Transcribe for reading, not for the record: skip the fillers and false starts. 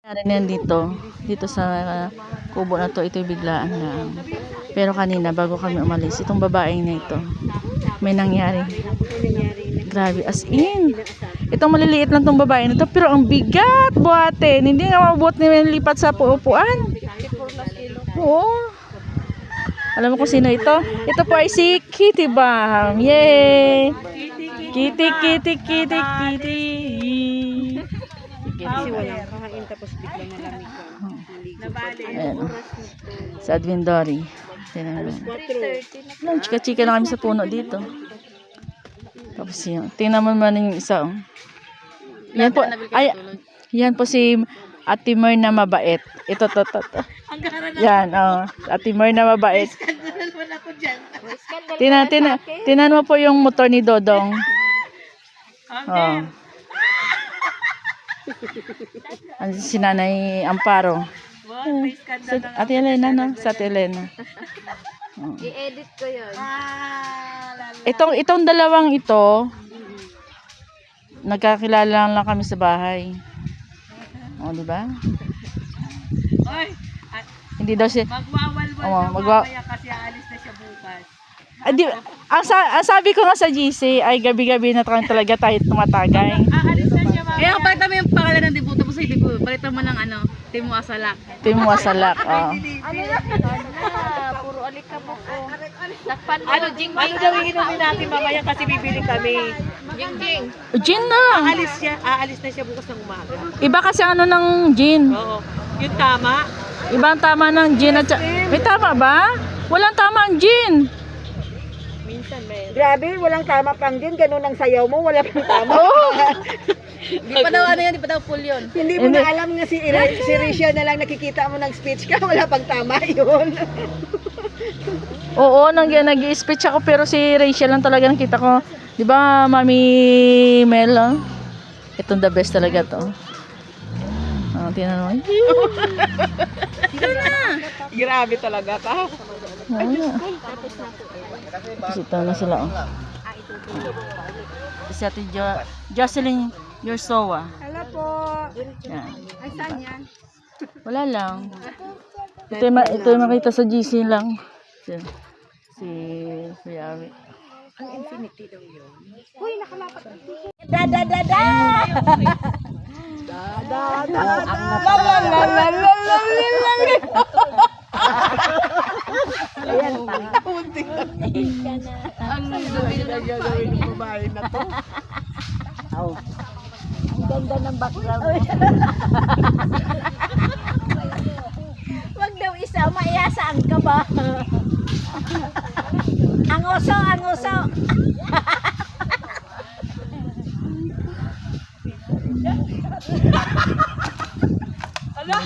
Yan dito sa kubo na to, ito'y biglaan lang. Pero kanina bago kami umalis, itong babaeng na ito, may nangyari. Grabe, as in. Itong maliliit lang tong babae na to, pero ang bigat, buhatin. Hindi nga mabuot ni lipat sa upuan. Oo. Alam mo kung sino ito? Ito po ay si Kitty Bam. Yay! Kitty. Kasi walang kahain tapos biglang malamig ka. Ayan. Sa Advindori. Chika-chika na kami sa puno dito. Tapos yun. Tingnan mo naman yung isa. Oh. Yan po si Ate Mer na mabait. Ito. Yan, oh. Ate Mer na mabait. Tinan mo po yung motor ni Dodong. Oh. Si Nanay Amparo. Ate Elena, no? Sa Ate Elena. Oh. I-edit ko yun. Itong dalawang ito, nagkakilala lang kami sa bahay. O, di ba? Hindi daw siya Magwawalwal na kasi aalis na siya bukas. ang sabi ko nga sa GC ay gabi-gabi na talaga tayo tumatagay. Aalis na siya mamaya. Kaya palitan mo yung pangalan ng dibuto mo sa dibuto. Palitan mo ng Timo Asalak. Timo Asalak. Oh. Puro alikabok ko. Ano daw iinumin natin mamaya kasi bibili kami. Jing. Gin na. Aalis na siya bukas ng umaga. Iba kasi ng gin. Oo. Yung tama. Ibang tama ng gin at may tama ba? Walang tama ang gin. Minsan may. Grabe, walang tama pang din. Ganun ang sayaw mo, wala pang tama. Oh. Di pa daw di pa daw full yun. Hindi mo na alam nga si Rachel na lang nakikita mo ng speech ka, wala pang tama yun. Oo, nag-i-speech ako pero si Rachel lang talaga nakita ko. 'Di ba, Mami Mel? Itong the best talaga 'to. Tingnan mo. Grabe talaga ka. Ito na sila. Oh. Si Ate Jocelyn Yorsowa. Hello po. Yan. Ay, saan yan? Wala lang. Ito yung makita sa GC lang. Si Yari. Ang infinity daw yun. Uy, nakalapat. Gagawin ng babae na to. Ang ganda ng background. Wag daw isama, iyasaan ka ba? Ang uso. Ala!